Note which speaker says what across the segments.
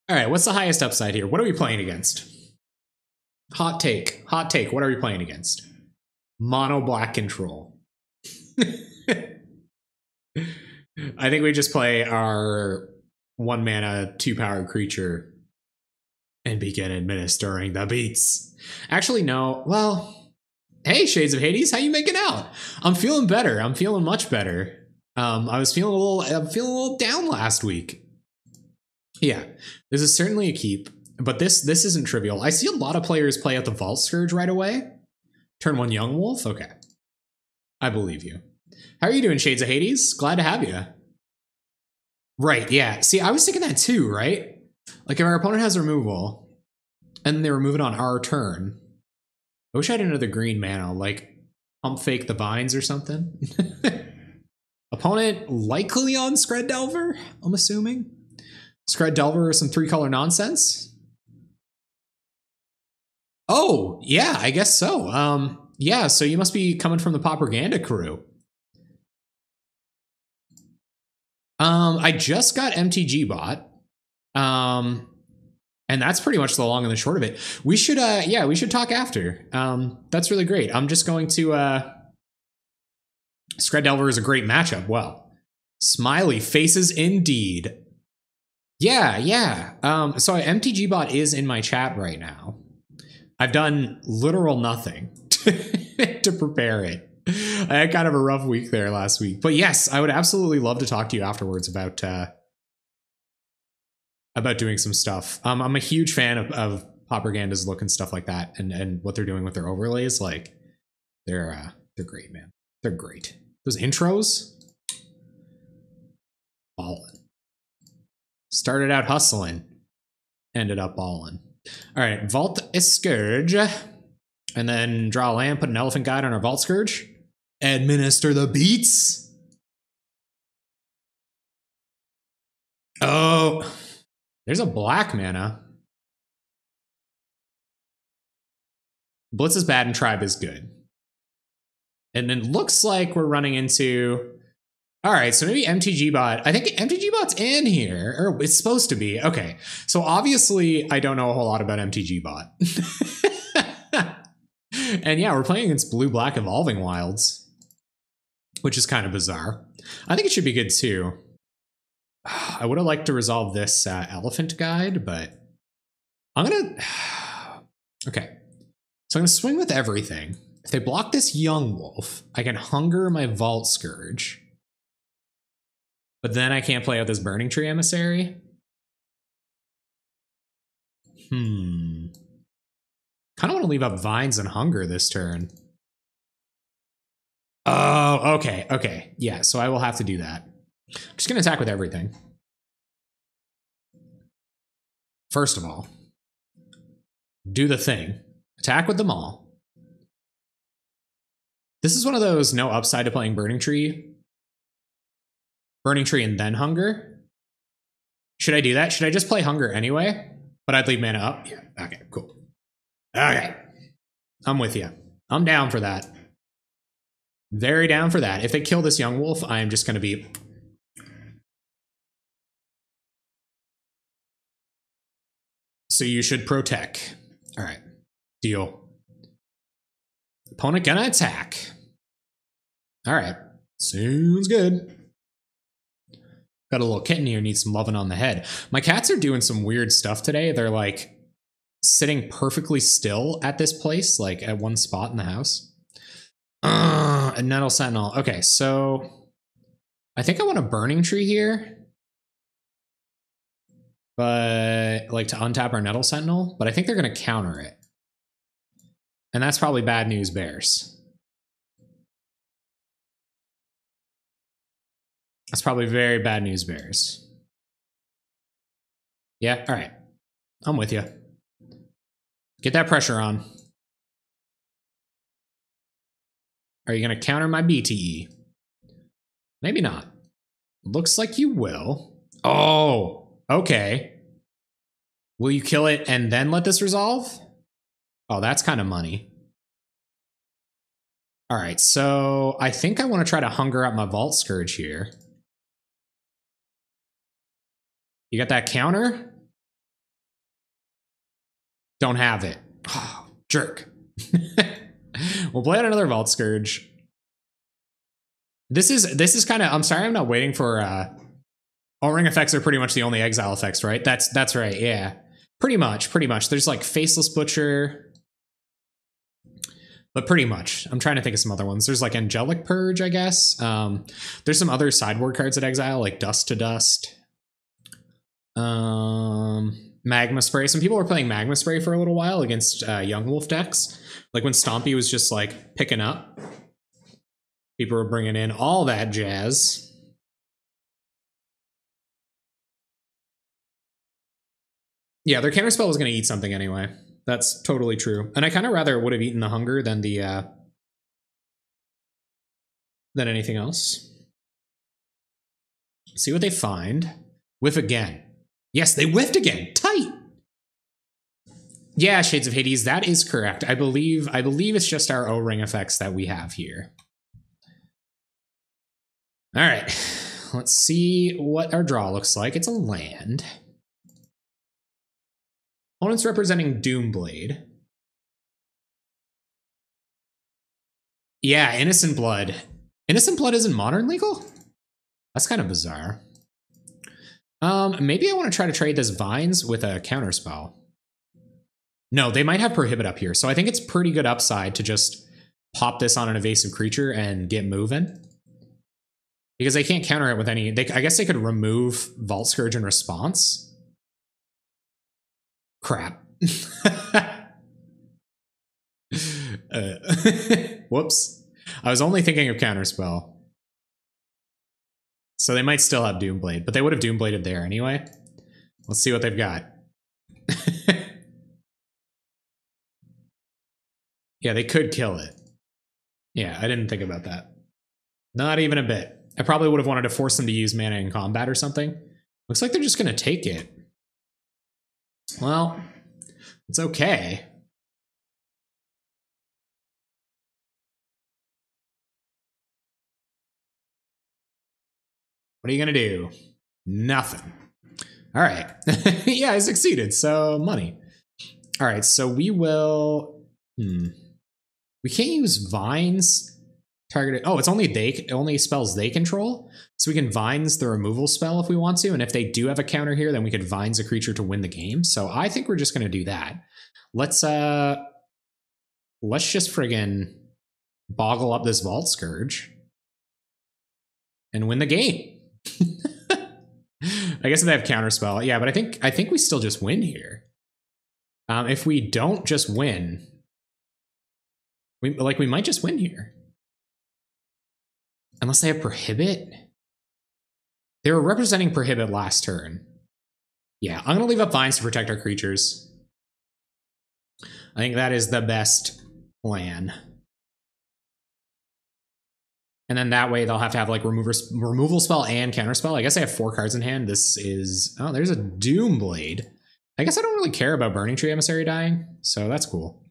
Speaker 1: All right, what's the highest upside here? What are we playing against? Hot take. Hot take. What are we playing against? Mono black control. I think we just play our 1 mana, 2 power creature and begin administering the beats. Actually, no. Well, hey, Shades of Hades, how you making out? I'm feeling better. I'm feeling much better. I was feeling I'm feeling a little down last week. Yeah, this is certainly a keep, but this isn't trivial. I see a lot of players play out the Vault Scourge right away. Turn 1 Young Wolf? Okay. I believe you. How are you doing, Shades of Hades? Glad to have you. Right, yeah. See, I was thinking that too, right? Like if our opponent has removal, and they remove it on our turn, I wish I had another green mana, like Pump Fake the Vines or something. Opponent likely on Scred Delver, I'm assuming. Scred Delver or some 3-color nonsense? Oh, yeah, I guess so. Yeah, so you must be coming from the Propaganda crew. I just got MTG bot. And that's pretty much the long and the short of it. We should, yeah, we should talk after. That's really great. I'm just going to, Scred Delver is a great matchup. Well, smiley faces indeed. Yeah, yeah. So MTG bot is in my chat right now. I've done literal nothing to prepare it. I had kind of a rough week there last week. But yes, I would absolutely love to talk to you afterwards about doing some stuff. I'm a huge fan of Propaganda's look and stuff like that, and what they're doing with their overlays. Like, they're great, man. They're great. Those intros, ballin'. Started out hustling, ended up ballin'. All right, Vault a Scourge, and then draw a land, put an Elephant Guide on our Vault Scourge. Administer the beats. Oh, there's a black mana. Blitz is bad and Tribe is good. And it looks like we're running into... All right, so maybe MTG bot. I think MTG bot's in here, or it's supposed to be. Okay, so obviously I don't know a whole lot about MTG bot. And yeah, we're playing against blue-black Evolving Wilds, which is kind of bizarre. I think it should be good too. I would have liked to resolve this Elephant Guide, but I'm gonna... Okay, so I'm gonna swing with everything. If they block this Young Wolf, I can Hunger my Vault Scourge. But then I can't play out this Burning Tree Emissary. Kind of want to leave up Vines and Hunger this turn. Oh, okay, okay. Yeah, so I will have to do that. I'm just going to attack with everything. First of all, do the thing. Attack with them all. This is one of those no upside to playing Burning Tree. Burning Tree and then Hunger. Should I do that? Should I just play Hunger anyway? But I'd leave mana up? Yeah, okay, cool. Okay, I'm with you. I'm down for that. Very down for that. If they kill this Young Wolf, I am just going to be... So you should protect. All right, deal. Opponent gonna attack. All right, sounds good. Got a little kitten here, needs some loving on the head. My cats are doing some weird stuff today. They're like sitting perfectly still at this place, like at one spot in the house. A Nettle Sentinel. Okay, so I think I want a Burning Tree here. But like to untap our Nettle Sentinel, but I think they're going to counter it. And that's probably bad news bears. That's probably very bad news bears. Yeah, all right. I'm with you. Get that pressure on. Are you going to counter my BTE? Maybe not. Looks like you will. Oh, okay. Will you kill it and then let this resolve? Oh, that's kind of money. All right, so I think I want to try to Hunger up my Vault Scourge here. You got that counter? Don't have it. Oh, jerk. We'll play out another Vault Scourge. This is kind of, I'm sorry I'm not waiting for O-Ring effects are pretty much the only exile effects, right? That's right, yeah. Pretty much. There's like Faceless Butcher. But pretty much. I'm trying to think of some other ones. There's like Angelic Purge, I guess. There's some other sideboard cards at exile, like Dust to Dust. Magma Spray. Some people were playing Magma Spray for a little while against Young Wolf decks. Like when Stompy was just like picking up. People were bringing in all that jazz. Yeah, their counterspell was going to eat something anyway. That's totally true. And I kind of rather would have eaten the hunger than the than anything else. See what they find. Whiff again. Yes, they whiffed again. Tight. Yeah, Shades of Hades, that is correct. I believe it's just our O-Ring effects that we have here. All right. Let's see what our draw looks like. It's a land. Opponents representing Doomblade. Yeah, Innocent Blood. Innocent Blood isn't modern legal? That's kind of bizarre. Maybe I want to try to trade this Vines with a counterspell. No, they might have Prohibit up here, so I think it's pretty good upside to just pop this on an evasive creature and get moving. Because they can't counter it with any... I guess they could remove Vault Scourge in response. Crap. Whoops. I was only thinking of counterspell. So they might still have Doomblade, but they would have Doombladed there anyway. Let's see what they've got. Yeah, they could kill it. Yeah, I didn't think about that. Not even a bit. I probably would have wanted to force them to use mana in combat or something. Looks like they're just going to take it. Well, it's okay. What are you going to do? Nothing. All right. Yeah, I succeeded. So money. All right. So we will... We can't use Vines targeted. Oh, it's only spells they control. So we can Vines the removal spell if we want to. And if they do have a counter here, then we could Vines a creature to win the game. So I think we're just going to do that. Let's just friggin' boggle up this Vault Scourge and win the game. I guess if they have counterspell. Yeah, but I think we still just win here. If we don't just win, we might just win here. Unless they have Prohibit. They were representing Prohibit last turn. Yeah, I'm going to leave up Vines to protect our creatures. I think that is the best plan. And then that way they'll have to have like removal spell and counterspell. I guess I have 4 cards in hand. This is... Oh, there's a Doomblade. I guess I don't really care about Burning Tree Emissary dying, so that's cool.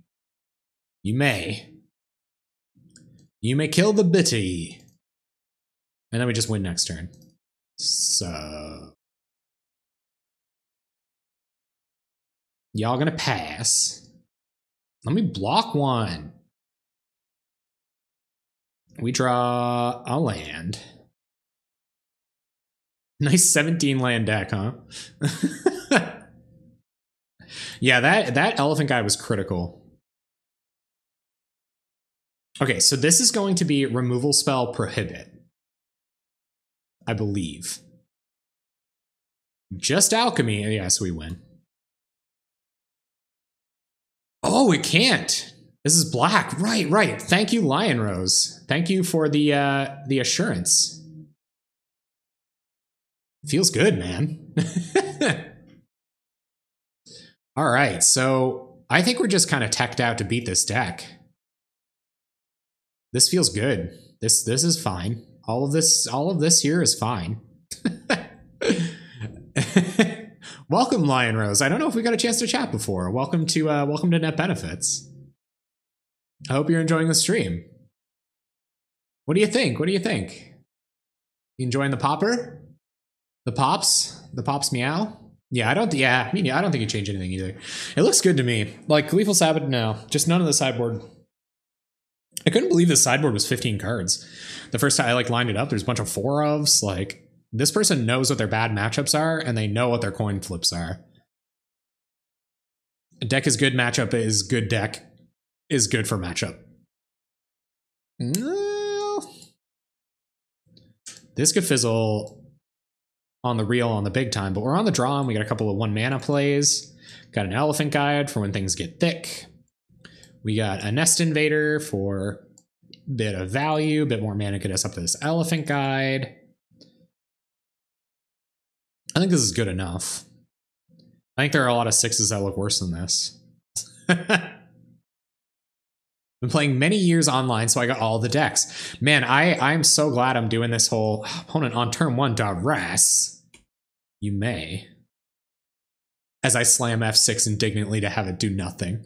Speaker 1: You may. You may kill the bitty. And then we just win next turn. So... Y'all gonna pass. Let me block one. We draw a land. Nice 17 land deck, huh? Yeah, that elephant guy was critical. Okay, so this is going to be removal spell Prohibit. I believe. Just alchemy. Yes, we win. Oh, it can't. This is black. Right. Thank you, Lion Rose. Thank you for the assurance. Feels good, man. All right, so I think we're just kind of teched out to beat this deck. This feels good. This is fine. All of this here is fine. Welcome, Lion Rose. I don't know if we got a chance to chat before. Welcome to Net Benefits. I hope you're enjoying the stream. What do you think? You enjoying the popper? The pops meow? Yeah, I don't. Yeah, I mean, I don't think you change anything either. It looks good to me. Like Lethal Sabbath, no, just none of the sideboard. I couldn't believe the sideboard was 15 cards. The first time I like lined it up, there's a bunch of 4-ofs. Like this person knows what their bad matchups are, and they know what their coin flips are. A deck is good, matchup is good. Deck is good for matchup. This could fizzle on the real on the big time, but we're on the draw and we got a couple of 1 mana plays. Got an Elephant Guide for when things get thick. We got a Nest Invader for a bit of value, a bit more mana get us up to this Elephant Guide. I think this is good enough. I think there are a lot of 6s that look worse than this. Been playing many years online, so I got all the decks. Man, I'm so glad I'm doing this whole opponent on turn 1 duress. You may. As I slam F6 indignantly to have it do nothing.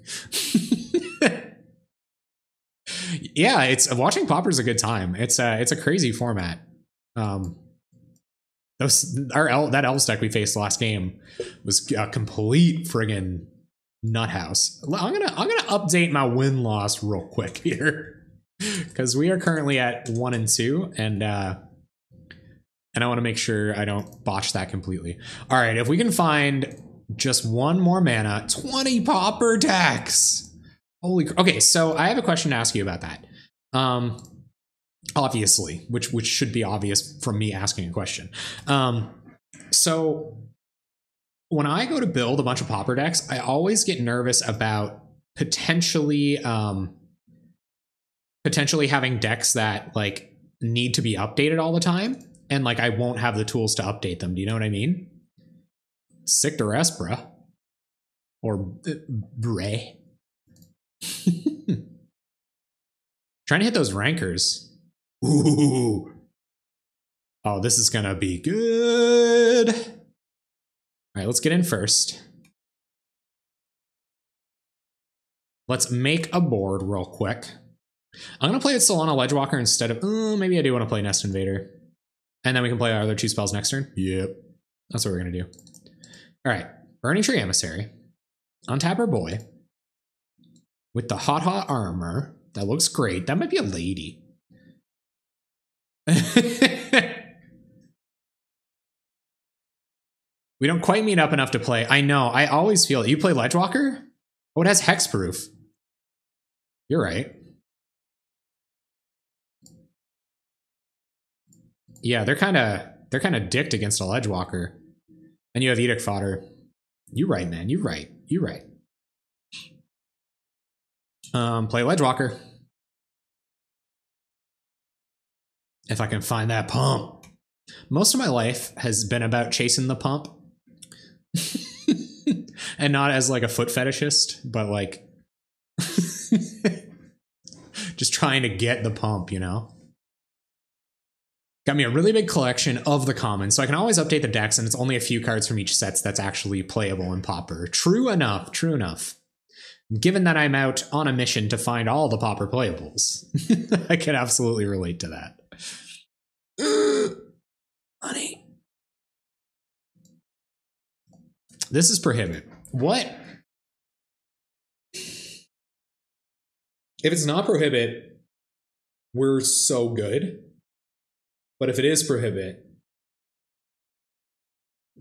Speaker 1: Yeah, it's watching Pauper's a good time. It's a crazy format. That Elves deck we faced last game was a complete friggin' nuthouse. I'm gonna update my win-loss real quick here, because we are currently at 1 and 2, and I want to make sure I don't botch that completely. All right, if we can find just 1 more mana, 20 Pauper decks. Holy, okay. So I have a question to ask you about that. Obviously, which should be obvious from me asking a question. So when I go to build a bunch of Pauper decks, I always get nervous about potentially having decks that like need to be updated all the time, and like I won't have the tools to update them. Do you know what I mean? Sick duress, bruh. Or bray. Trying to hit those rankers. Ooh. Oh, this is gonna be good. All right, let's get in first. Let's make a board real quick. I'm gonna play with Solana Ledgewalker instead of, maybe I do want to play Nest Invader. And then we can play our other 2 spells next turn. Yep, that's what we're gonna do. All right, Burning Tree Emissary. Untap our boy. With the hot armor. That looks great. That might be a lady. We don't quite meet up enough to play. I know. I always feel it. You play Ledgewalker? Oh, it has hexproof. You're right. Yeah, they're kind of dicked against a Ledgewalker. And you have Edict Fodder. You right, man. You right. You right. Play Ledgewalker. If I can find that pump. Most of my life has been about chasing the pump. And not as like a foot fetishist, but like just trying to get the pump, you know? Got me a really big collection of the commons, so I can always update the decks, and it's only a few cards from each sets that's actually playable in Pauper. True enough, true enough. Given that I'm out on a mission to find all the Pauper playables, I can absolutely relate to that. Honey. This is Prohibit. What? If it's not Prohibit, we're so good. But if it is Prohibit,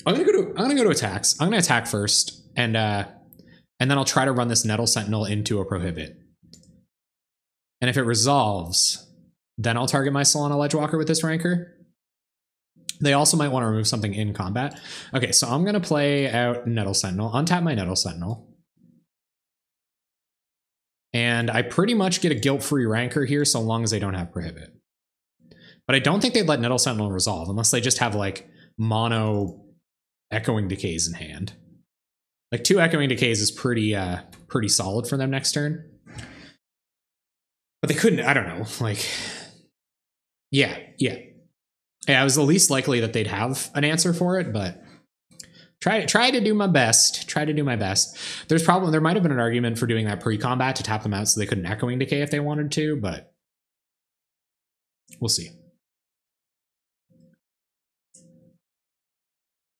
Speaker 1: I'm gonna go to attacks. I'm gonna attack first, and then I'll try to run this Nettle Sentinel into a Prohibit. And if it resolves, then I'll target my Solana Ledgewalker with this Ranker. They also might want to remove something in combat. Okay, so I'm gonna play out Nettle Sentinel, untap my Nettle Sentinel. And I pretty much get a guilt-free Ranker here so long as they don't have Prohibit. But I don't think they'd let Nettle Sentinel resolve unless they just have like mono Echoing Decays in hand. Like 2 Echoing Decays is pretty solid for them next turn. But they couldn't, I don't know, like, yeah. Yeah, it was the least likely that they'd have an answer for it, but try to do my best. Try to do my best. There might have been an argument for doing that pre-combat to tap them out so they couldn't Echoing Decay if they wanted to, but we'll see.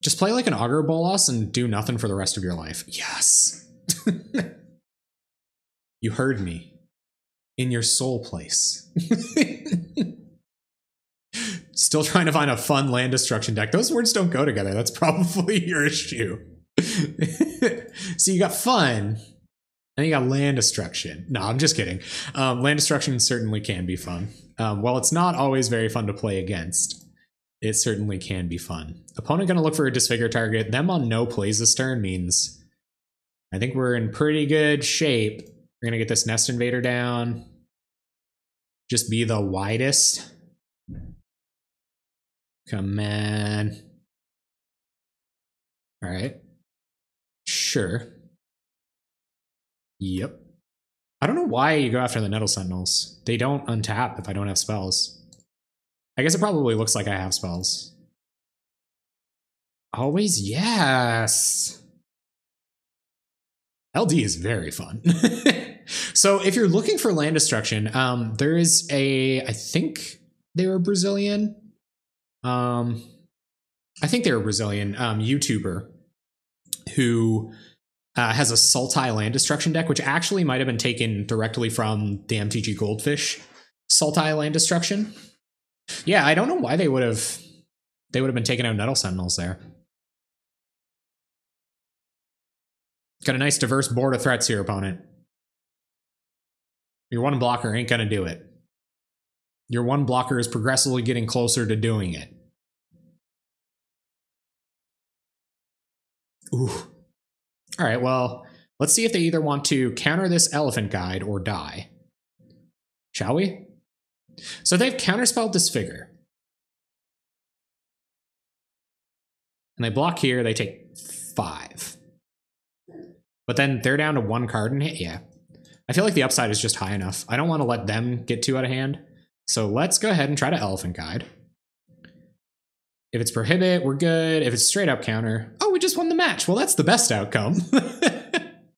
Speaker 1: Just play like an Augur Bolas and do nothing for the rest of your life. Yes. You heard me. In your soul place. Still trying to find a fun land destruction deck. Those words don't go together. That's probably your issue. So you got fun, and you got land destruction. No, I'm just kidding. Land destruction certainly can be fun. While it's not always very fun to play against, it certainly can be fun. Opponent gonna look for a disfigure target. Them on no plays this turn means I think we're in pretty good shape. We're gonna get this Nest Invader down. Just be the widest. Come on. All right. Sure. Yep. I don't know why you go after the Nettle Sentinels. They don't untap if I don't have spells. I guess it probably looks like I have spells. Always yes. LD is very fun. So if you're looking for land destruction, there is I think they were Brazilian. I think they were Brazilian YouTuber who has a Sultai land destruction deck, which actually might have been taken directly from the MTG Goldfish Sultai land destruction. Yeah, I don't know why they would have been taking out Nettle Sentinels there. Got a nice diverse board of threats here, opponent. Your one blocker ain't gonna do it. Your one blocker is progressively getting closer to doing it. Ooh. All right, well, let's see if they either want to counter this Elephant Guide or die. Shall we? So they've counterspelled Disfigure. And they block here, they take 5. But then they're down to 1 card in hit. Yeah. I feel like the upside is just high enough. I don't want to let them get too out of hand. So let's go ahead and try to Elephant Guide. If it's Prohibit, we're good. If it's straight up counter, oh, we just won the match. Well, that's the best outcome.